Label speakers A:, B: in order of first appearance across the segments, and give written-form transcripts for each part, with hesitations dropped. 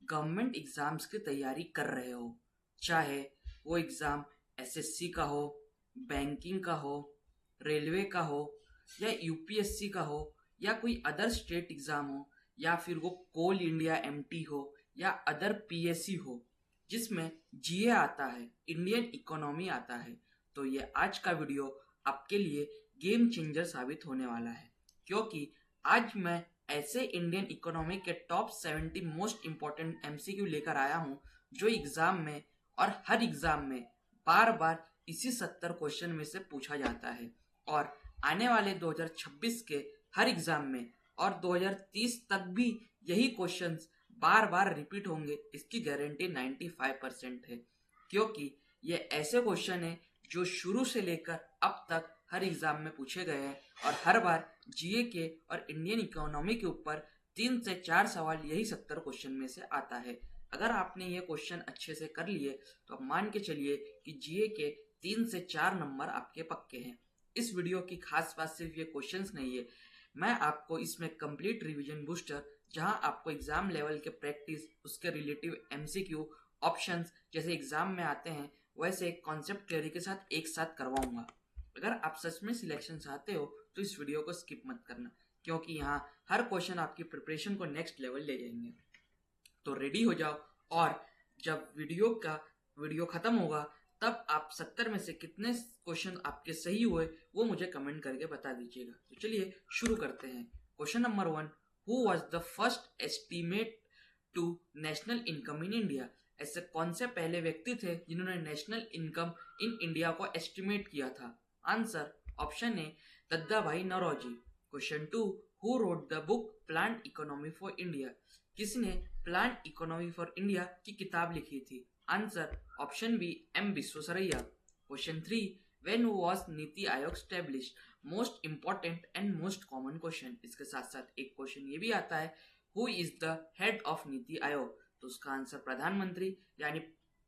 A: Government exams की तैयारी कर रहे हो, चाहे वो एग्ज़ाम एसएससी का हो, बैंकिंग का हो, रेलवे का हो या यूपीएससी का हो या कोई अदर स्टेट एग्ज़ाम हो या फिर वो कोल इंडिया एमटी हो या अदर पीएससी हो जिसमें जीए आता है, इंडियन इकोनॉमी आता है, तो ये आज का वीडियो आपके लिए गेम चेंजर साबित होने वाला है। क्योंकि आज मैं ऐसे इंडियन इकोनॉमी के टॉप 70 मोस्ट इंपॉर्टेंट एमसीक्यू लेकर आया हूँ जो एग्जाम में और हर एग्जाम में बार बार इसी 70 क्वेश्चन में से पूछा जाता है और आने वाले 2026 के हर एग्जाम में और 2030 तक भी यही क्वेश्चंस बार बार रिपीट होंगे, इसकी गारंटी 95% है। क्योंकि ये ऐसे क्वेश्चन है जो शुरू से लेकर अब तक हर एग्जाम में पूछे गए हैं और हर बार जीए के और इंडियन इकोनॉमी के ऊपर 3 से 4 सवाल यही 70 क्वेश्चन में से आता है। अगर आपने ये क्वेश्चन अच्छे से कर लिए तो आप मान के चलिए कि जीए के 3 से 4 नंबर आपके पक्के हैं। इस वीडियो की खास बात सिर्फ ये क्वेश्चंस नहीं है, मैं आपको इसमें कंप्लीट रिवीजन बूस्टर, जहां आपको एग्जाम लेवल के प्रैक्टिस, उसके रिलेटिव एमसीक्यू, ऑप्शंस जैसे एग्जाम में आते हैं वैसे कॉन्सेप्ट थ्योरी के साथ एक साथ करवाऊंगा। अगर आप सच में सिलेक्शन चाहते हो तो इस वीडियो को स्किप मत करना, क्योंकि यहाँ हर क्वेश्चन आपकी प्रिपरेशन को नेक्स्ट लेवल ले जाएंगे। तो रेडी हो जाओ और जब वीडियो खत्म होगा तब आप 70 में से कितने क्वेश्चन आपके सही हुए वो मुझे कमेंट करके बता दीजिएगा। तो चलिए शुरू करते हैं। Question number 1, who was the first estimate to national income in India? ऐसे कौन से पहले व्यक्ति थे जिन्होंने नेशनल इनकम इन इंडिया को एस्टिमेट किया था? Answer option A Dadabhai Naoroji. Question 2, who wrote the book planned economy for India? किसने प्लांट इकोनॉमी फॉर इंडिया की किताब लिखी थी? Answer option B M Visvesvaraya. Question 3, when was NITI Aayog established? Most important and most common question. इसके साथ साथ एक question ये भी आता है, who is the head of NITI Aayog? तो उसका आंसर प्रधानमंत्री यानी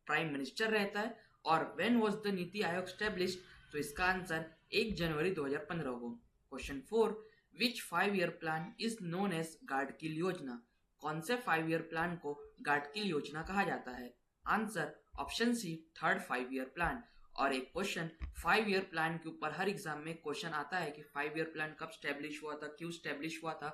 A: प्राइम मिनिस्टर रहता है। और व्हेन वाज द नीति आयोग स्टैब्लिश्ड? तो इसका आंसर 1 जनवरी 2015 को। Question 4, which 5 year plan is known as Gadgil योजना? कौन से 5 ईयर प्लान को गाडगिल योजना कहा जाता है? Answer option C third 5 year plan. और एक क्वेश्चन 5 ईयर प्लान के ऊपर हर एग्जाम में क्वेश्चन आता है कि 5 ईयर प्लान कब स्टैब्लिश हुआ था, क्यों स्टैब्लिश हुआ था,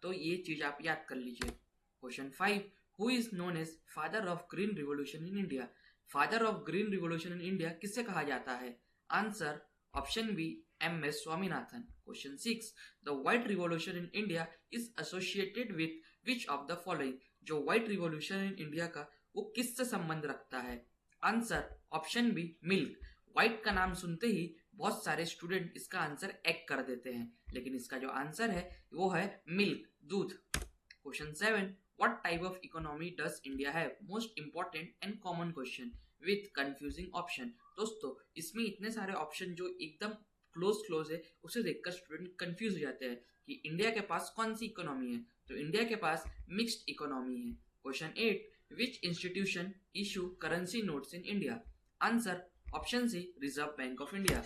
A: तो ये चीज आप याद कर लीजिए। Question 5, who is known as father of green revolution in India? Father of green revolution in India किससे कहा जाता है? Answer option B M S Swaminathan. Question 6, the white revolution in India is associated with which of the following? जो white revolution in India का वो किससे संबंध रखता है? Answer option B milk. White का नाम सुनते ही बहुत सारे स्टूडेंट इसका आंसर एग कर देते हैं, लेकिन इसका जो आंसर है वो है मिल्क, दूध। Question 7, what type of economy does India have? Most important and common question with confusing option. दोस्तों इसमें इतने सारे ऑप्शन जो एकदम क्लोज है, उसे देखकर स्टूडेंट कंफ्यूज हो जाते हैं कि इंडिया के पास कौन सी इकोनॉमी है। तो इंडिया के पास मिक्स्ड इकोनॉमी है। Question 8, which institution issue currency notes in India? Answer option C Reserve Bank of India.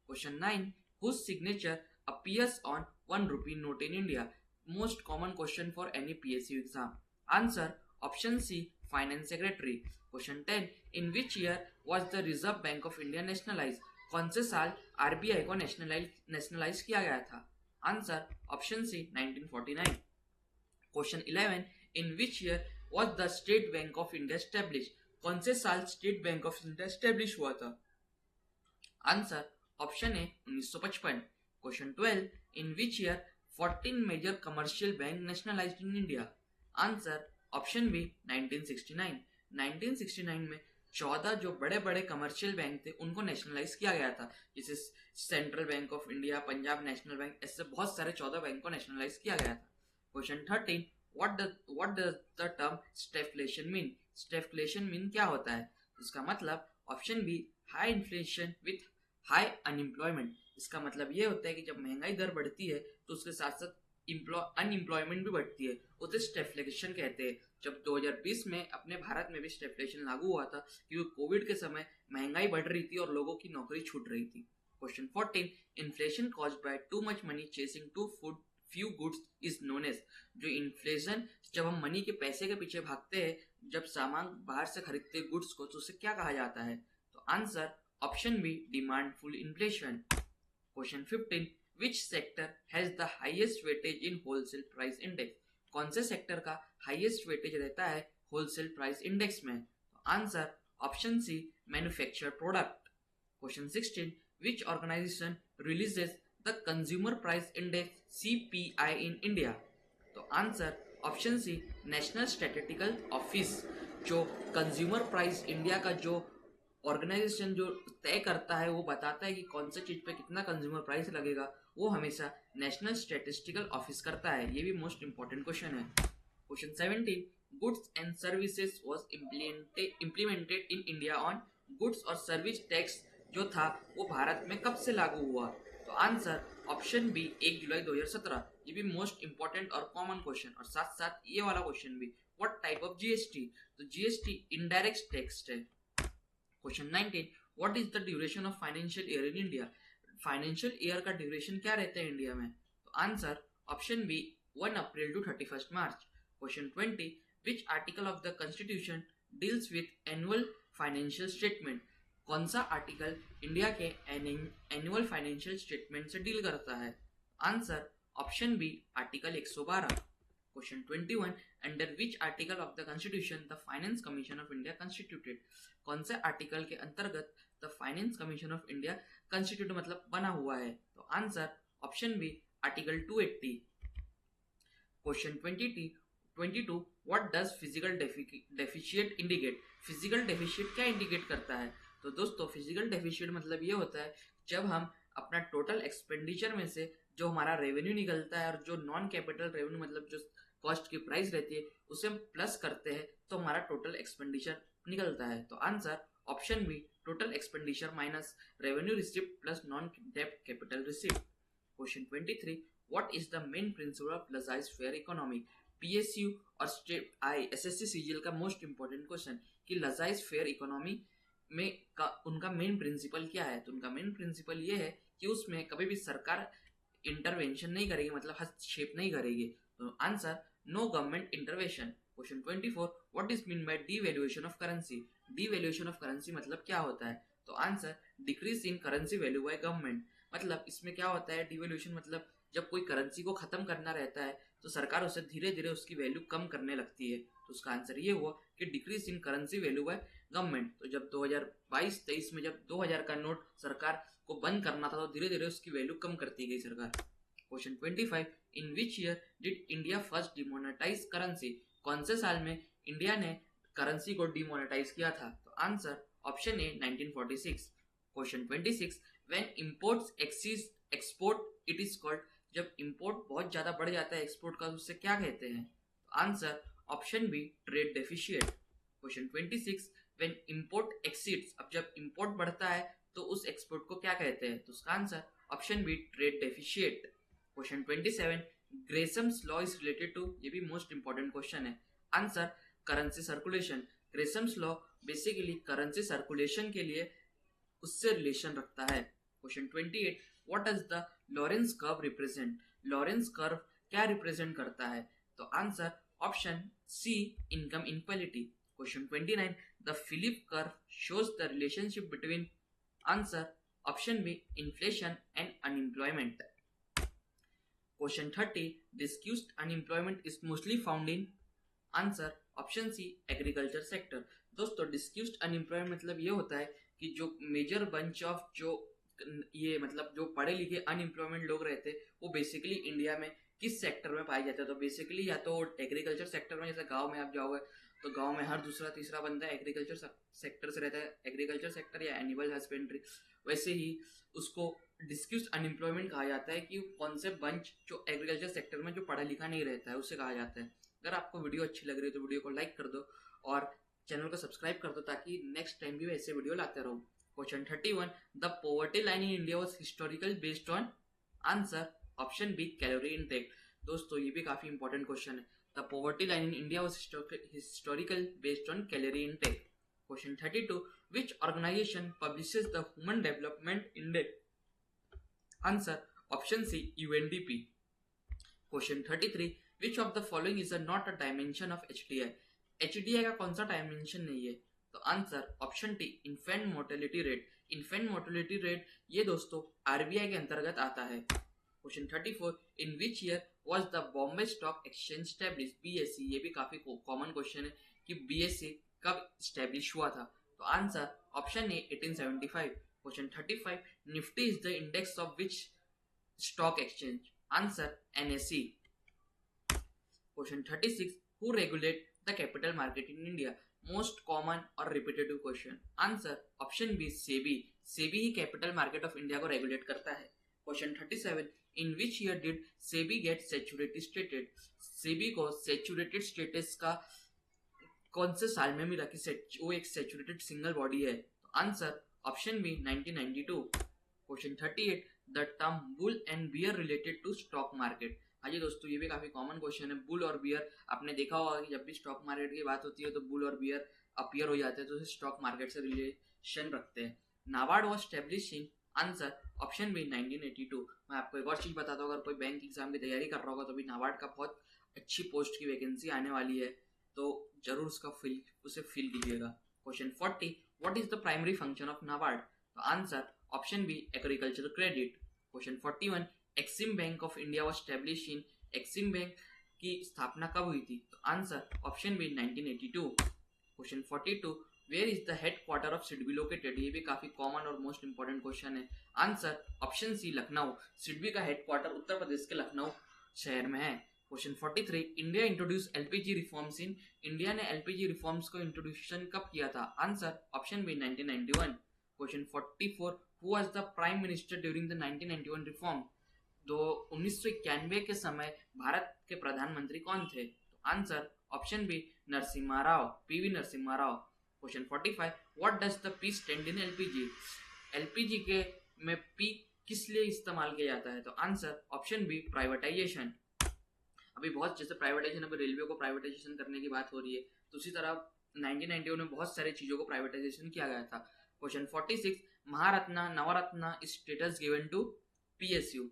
A: Question 9, whose signature appears on 1 rupee note in India? Most common question for any PSU exam. Answer option C Finance Secretary. Question 10, in which year was the Reserve Bank of India nationalized? कौन से साल RBI को nationalise किया गया था? Answer option C 1949। Question 11, in which year was the State Bank of India established? कौन से साल State Bank of India establish हुआ था? Answer option A 1955। Question 12, in which year 14 major commercial bank nationalised in India? Answer option B 1969। 1969 में 14 जो बड़े बड़े commercial bank थे उनको नेशनलाइज किया गया था, जैसे central bank of India, Punjab national bank, ऐसे बहुत सारे 14 बैंक को नेशनलाइज किया गया था। Question 13, what does the term stagflation mean? Stagflation mean क्या होता है? इसका मतलब option B high inflation with high unemployment. इसका मतलब ये होता है कि जब महंगाई दर बढ़ती है तो उसके साथ साथ अनएम्प्लॉयमेंट भी बढ़ती है, उसे स्टेफलेशन कहते हैं। जब 2020 में अपने भारत में भी स्टेफलेशन लागू हुआ था क्योंकि कोविड के समय महंगाई बढ़ रही थी और लोगों की नौकरी छूट रही थी। Question 14, inflation caused by too much money chasing too food few goods is known as? जो इन्फ्लेशन, जब हम मनी के पैसे के पीछे भागते हैं, जब सामान बाहर से खरीदते गुड्स को तो उसे क्या कहा जाता है? तो answer option B demand pull inflation. Question 15, which sector has the highest weightage in wholesale price index? कौन से सेक्टर का हाईएस्ट वेटेज रहता है होलसेल प्राइस इंडेक्स में? तो answer option C manufacture product. Question 16, which organisation releases the consumer price index CPI in India? तो answer option C national statistical office. जो consumer price India का जो organisation जो तय करता है, वो बताता है कि कौन सा चीज पे कितना कंज्यूमर प्राइस लगेगा, वो हमेशा नेशनल स्टैटिस्टिकल ऑफिस करता है। ये भी मोस्ट इंपॉर्टेंट क्वेश्चन है। Question 17, goods and services was implemented in India on? Goods और सर्विस टैक्स जो था वो भारत में कब से लागू हुआ? तो आंसर ऑप्शन बी 1 जुलाई 2017। ये भी मोस्ट इंपॉर्टेंट और कॉमन क्वेश्चन, और साथ साथ ये वाला क्वेश्चन भी, व्हाट टाइप ऑफ जीएसटी? तो जीएसटी इनडायरेक्ट टैक्स है। Question 19, what is the duration of financial year in India? Financial year का ड्यूरेशन क्या रहता है इंडिया में? तो answer option B 1 April to 31 March. Question 20, which article of the constitution deals with annual financial statement? कौन सा article India के annual financial statement से डील करता है? Answer option B article 112। Question 21, under which article of the constitution the Finance Commission of India constituted? कौन से article के अंतर्गत the Finance Commission of India constitute मतलब बना हुआ है? तो answer option B article 280। Question 22, what does physical deficit indicate? Physical deficit क्या इंडिकेट करता है? तो दोस्तों फिजिकल डेफिशिएट मतलब ये होता है जब हम अपना टोटल एक्सपेंडिचर में से जो हमारा रेवेन्यू निकलता है और जो नॉन कैपिटल रेवेन्यू मतलब जो कॉस्ट की प्राइस रहती है उसे हम प्लस करते हैं तो हमारा टोटल एक्सपेंडिचर निकलता है। तो answer option B total expenditure minus revenue receipt plus non डेब्ट capital receipt. Question 23, what is the main principle of laissez faire economy? PSU और स्टेट SSC CGL का मोस्ट इंपॉर्टेंट क्वेश्चन कि laissez faire economy में उनका main principal क्या है? तो उनका मेन प्रिंसिपल ये है कि उसमें कभी भी सरकार इंटरवेंशन नहीं करेगी, मतलब हस्तक्षेप नहीं करेगी। तो answer no government intervention. Question 24, what is mean by devaluation of currency? Devaluation of currency मतलब क्या होता है? तो answer decrease in currency value by government. मतलब इसमें क्या होता है, डीवैल्यूएशन मतलब जब कोई करेंसी को खत्म करना रहता है तो सरकार उसे धीरे धीरे उसकी वैल्यू कम करने लगती है। तो उसका आंसर ये हुआ कि decrease in currency value by government. तो जब 2022-23 में जब 2000 का नोट सरकार को बंद करना था तो धीरे धीरे उसकी वैल्यू कम करती गई सरकार। Question 25, in which year did India first demonetise currency? कौन से साल में इंडिया ने करेंसी को डिमोनेटाइज किया था? तो answer option A 1946। Question 26, when imports exceed export it is called? जब इंपोर्ट बहुत ज्यादा बढ़ जाता है एक्सपोर्ट का उससे क्या कहते हैं? तो answer option B trade deficit. Question 26, when import exceeds, अब जब इंपोर्ट बढ़ता है तो उस एक्सपोर्ट को क्या कहते हैं? तो उसका answer option B trade deficit. Question 27, Gresham's law is related to? ये भी मोस्ट इंपॉर्टेंट क्वेश्चन है। Answer currency circulation. Gresham's law basically currency circulation के लिए उससे रिलेशन रखता है। Question 28, what does the Lorenz curve represent? Lorenz curve क्या represent करता है? तो answer option C income inequality. Question 29, the Phillip curve shows the relationship between? Answer option B inflation and unemployment. Question 30, disguised unemployment is mostly found in? Answer option C agriculture sector. दोस्तों disguised unemployment मतलब ये होता है कि जो major bunch of जो ये मतलब जो पढ़े लिखे अनएम्प्लॉयमेंट लोग रहते हैं वो बेसिकली इंडिया में किस सेक्टर में पाए जाते हैं? तो बेसिकली या तो एग्रीकल्चर सेक्टर में, जैसे गांव में आप जाओगे तो गांव में हर दूसरा तीसरा बंदा एग्रीकल्चर सेक्टर से रहता है, एग्रीकल्चर सेक्टर या एनिमल हस्बेंड्री। वैसे ही उसको डिस्क्यूज्ड अनएम्प्लॉयमेंट कहा जाता है कि कौन से बंच जो एग्रीकल्चर सेक्टर में जो पढ़ा लिखा नहीं रहता है उसे कहा जाता है। अगर आपको वीडियो अच्छी लग रही है तो वीडियो को लाइक कर दो और चैनल को सब्सक्राइब कर दो ताकि नेक्स्ट टाइम भी ऐसे वीडियो लाते रहो। Question 31, the poverty line in India was historical based on? Answer option B calorie intake. दोस्तों ये भी काफी इंपॉर्टेंट क्वेश्चन है। The poverty line in India was historical based on calorie intake. Question 32, which organisation publishes the human development index? Answer option C UNDP। Question 33, which of the following is not a dimension of HDI? HDI का कौन सा dimension नहीं है? तो answer option T, infant mortality rate. Infant mortality rate ये दोस्तों RBI के अंतर्गत आता है। Question 34, in which year was the Bombay stock exchange establish? BSE, ये भी काफी कॉमन क्वेश्चन है कि बीएसई कब स्टैब्लिश हुआ था? तो answer option A 1875। Question 35, Nifty is the index of which stock exchange? Answer NSE. Question 36, who regulate the capital market in India? Most common और repetitive question. Answer option B SEBI. SEBI ही capital market of India को regulate करता है। Question 37, in which year did SEBI get saturated status? SEBI को saturated status का कौन से साल में मिला कि वो एक सैचुरेटेड सिंगल बॉडी है? तो answer option B 1992। Question 38, the term bull and bear related to stock market? हाँ जी दोस्तों, ये भी काफी कॉमन क्वेश्चन है। बुल और बियर आपने देखा होगा कि जब भी स्टॉक मार्केट की बात होती है तो बुल और बियर अपीयर हो जाते हैं, तो स्टॉक मार्केट से रिलेशन रखते हैं। NABARD was establish in? Answer option B 1982। मैं आपको एक और चीज बताता हूँ, अगर कोई बैंक एग्जाम की तैयारी कर रहा होगा तो भी नाबार्ड का बहुत अच्छी पोस्ट की वैकेंसी आने वाली है, तो जरूर उसे फिल कीजिएगा। Question 40, what is the primary function of NABARD? तो answer option B agricultural credit. Question 41, Exim bank of India was establish in? Exim bank की स्थापना कब हुई थी? तो answer option B 1982। Question 42, where is the headquarter of SIDBI located? ये भी काफी कॉमन और मोस्ट इंपोर्टेंट क्वेश्चन है। Answer option C Lucknow. SIDBI का हेड क्वार्टर उत्तर प्रदेश के लखनऊ शहर में है। Question 43, India introduce LPG reforms in? India ने एलपीजी रिफॉर्म्स को इंट्रोड्यूशन कब किया था? Answer option B 1991। Question 44, who was the prime minister during the 1991 reform? तो 1991 के समय भारत के प्रधानमंत्री कौन थे? तो answer option B Narasimha Rao, P V Narasimha Rao. Question 45, what does the P stand in LPG? LPG के में पी किस लिए इस्तेमाल किया जाता है? तो आंसर ऑप्शन बी प्राइवेटाइजेशन। अभी बहुत जैसे प्राइवेटाइजेशन, अभी रेलवे को प्राइवेटाइजेशन करने की बात हो रही है, तो उसी तरह 1991 में बहुत सारी चीजों को प्राइवेटाइजेशन किया गया था। Question 46, Maharatna Navratna status given to PSU?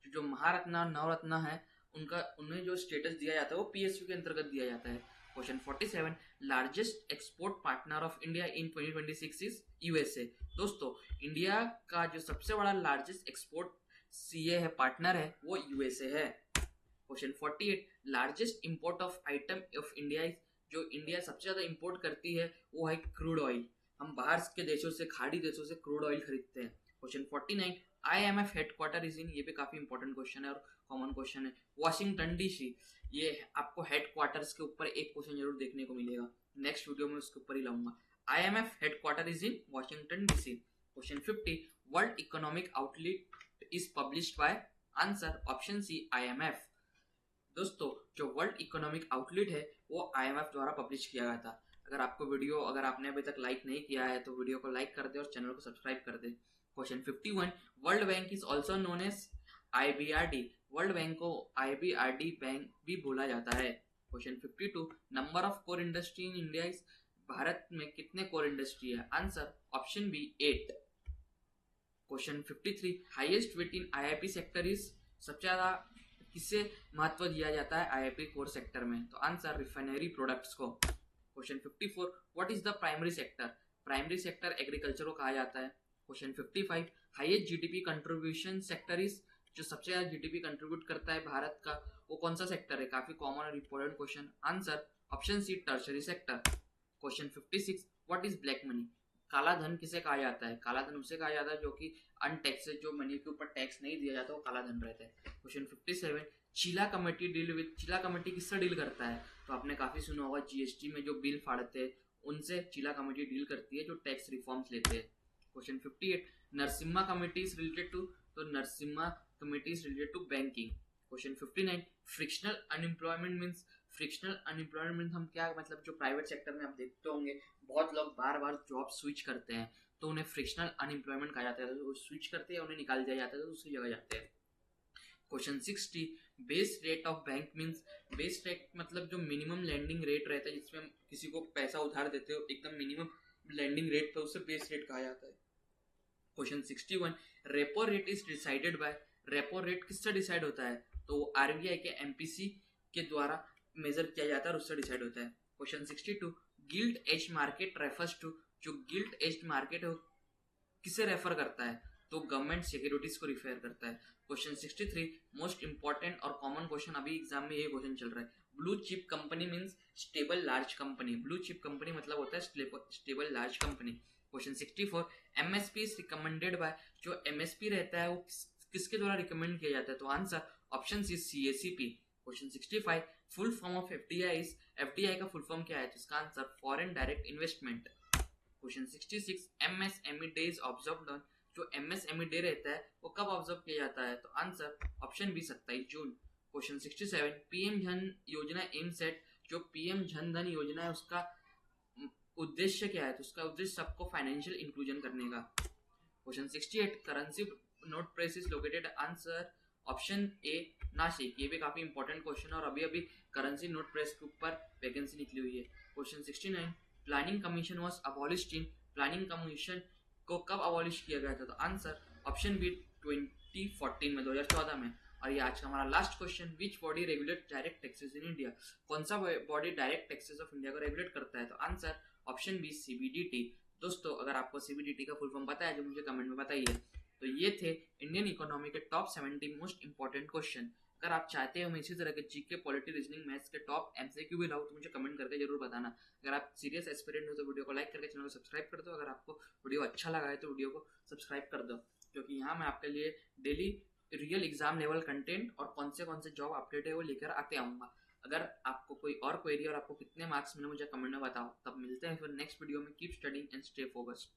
A: जो महारत्ना नवरत्ना है उन्हें जो स्टेटस दिया जाता है वो पीएसयू के अंतर्गत दिया जाता है। Question 47, largest export partner of India in 2026 is USA? दोस्तों, इंडिया का जो सबसे बड़ा लार्जेस्ट एक्सपोर्ट सीए है, पार्टनर है, वो यूएसए है। Question 48, largest import of item of India? जो इंडिया सबसे ज्यादा इंपोर्ट करती है वो है क्रूड ऑयल। हम बाहर के देशों से, खाड़ी देशों से क्रूड ऑयल खरीदते हैं। क्वेश्चन 49, IMF हेडक्वार्टर इज इन? ये भी काफी इंपॉर्टेंट क्वेश्चन है और कॉमन क्वेश्चन है। वॉशिंगटन डीसी, ये आपको हेडक्वार्टर्स के ऊपर एक क्वेश्चन जरूर देखने को मिलेगा, नेक्स्ट वीडियो में उसके ऊपर ही लाऊंगा। IMF headquarter is in Washington DC. Question 50, world economic outlook is published by? Answer option C IMF। दोस्तों, जो वर्ल्ड इकोनॉमिक आउटलेट है वो IMF द्वारा पब्लिश किया गया था। अगर आपने अभी तक लाइक नहीं किया है तो वीडियो को लाइक कर दे और चैनल को सब्सक्राइब कर दे। Question 51, World Bank is also known as IBRD? World Bank को IBRD बैंक भी बोला जाता है। Question 52, number of core industry in India is? Bharat में कितने कोर इंडस्ट्री है? Answer option B 8। Question 53, highest weight in IIP sector is? सबसे ज्यादा किसे महत्व दिया जाता है IIP कोर सेक्टर में? तो आंसर रिफाइनरी प्रोडक्ट्स को। Question 54, what is the primary sector? Primary sector agriculture को कहा जाता है। Question 55, highest GDP contribution sector is? जो सबसे ज्यादा जीडीपी कंट्रीब्यूट करता है भारत का, वो कौन सा सेक्टर है? काफी कॉमन और important question. Answer option C tertiary sector. Question 56, what is black money? काला धन किसे कहा जाता है? काला धन उसे कहा जाता है जो कि अनटैक्स, जो मनी के ऊपर टैक्स नहीं दिया जाता, वो काला धन रहता है। Question 57, Chelliah committee deal with? Chelliah committee किससे डील करता है? तो आपने काफी सुना होगा, जीएसटी में जो बिल फाड़ते हैं उनसे चीला कमेटी डील करती है, जो टैक्स रिफॉर्म्स लेते हैं। Question 58, Narasimha committee is related to? तो Narasimha committee is related to banking. Question 59, frictional unemployment means? Frictional unemployment means हम क्या, मतलब जो प्राइवेट सेक्टर में आप देखते होंगे बहुत लोग बार बार जॉब स्विच करते हैं, तो उन्हें फ्रिक्शनल अनएम्प्लॉयमेंट कहा जाता है। तो वो स्विच करते हैं, उन्हें निकाल दिया जाता है, तो दूसरी जगह जाते हैं। Question 60, base rate of bank means? Base rate मतलब जो मिनिमम लैंडिंग रेट रहता है, जिसमें किसी को पैसा उधार देते हो एकदम मिनिमम लैंडिंग रेट पे, उसे बेस रेट कहा जाता है। Question 61, repo rate is decided by? Repo rate किससे डिसाइड होता है? तो आरबीआई के एमपीसी के द्वारा मेजर किया जाता है और उससे डिसाइड होता है। Question 62, gilt edge market refers to, जो गिल्ड एज मार्केट है वो किसे रेफर करता है? तो गवर्नमेंट सिक्योरिटीज को रिफर करता है। क्वेश्चन 63, मोस्ट इंपॉर्टेंट और कॉमन क्वेश्चन, अभी एग्जाम में ये क्वेश्चन चल रहा है। Blue chip company means stable large company. Blue chip company मतलब होता है stable large company. Question 64, MSP is recommended by, जो एमएसपी रहता है वो किसके द्वारा रिकमेंड किया जाता है? तो answer option C CACP. Question 65, full form of FDI is, FDI का फुल फॉर्म क्या है? तो इसका आंसर foreign direct investment. Question 66, MSME day is observed on, जो एमएसएमई डे रहता है वो कब ऑब्जर्व किया जाता है? तो answer option B 27 June. Question 67, PM Dhan Yojana aims at, जो पीएम जन धन योजना है उसका उद्देश्य क्या है? तो उसका उद्देश्य सबको फाइनेंशियल इंक्लूजन करने का। Question 68, currency note press is located, answer option ए नासिक। ये भी काफी इंपॉर्टेंट क्वेश्चन है और अभी अभी करेंसी नोट प्रेस के ऊपर वैकेंसी निकली हुई है। Question 69, planning commission was abolished in, planning commission को कब अबॉलिश किया गया था? तो आंसर ऑप्शन बी 2014 में, 2014 में। और ये आज का हमारा last question, which body regulate direct taxes in India, कौन सा body direct taxes of India को रेगुलेट करता है? तो आंसर ऑप्शन बी सीबीडीटी। दोस्तों अगर आपको सीबीडीटी का फुल फॉर्म पता है तो मुझे कमेंट में बताइए। तो ये थे इंडियन इकोनॉमी के टॉप 70 मोस्ट इंपॉर्टेंट क्वेश्चन। अगर आप चाहते हो मैं इसी तरह के जीके, पॉलिटी, रीजनिंग, मैथ्स के टॉप एमसीक्यू भी लाऊं तो मुझे कमेंट करके जरूर बताना। अगर आप सीरियस एस्पिरेंट हो तो वीडियो को लाइक करके चैनल को सब्सक्राइब कर दो। अगर आपको वीडियो अच्छा लगा है तो वीडियो को सब्सक्राइब कर दो, क्योंकि यहाँ मैं आपके लिए daily real exam level content और कौन से जॉब अपडेट है वो लेकर आते आऊँगा। अगर आपको कोई और क्वेरी और आपको कितने मार्क्स मिले मुझे कमेंट में बताओ। तब मिलते हैं फिर नेक्स्ट वीडियो में। Keep studying and stay focused.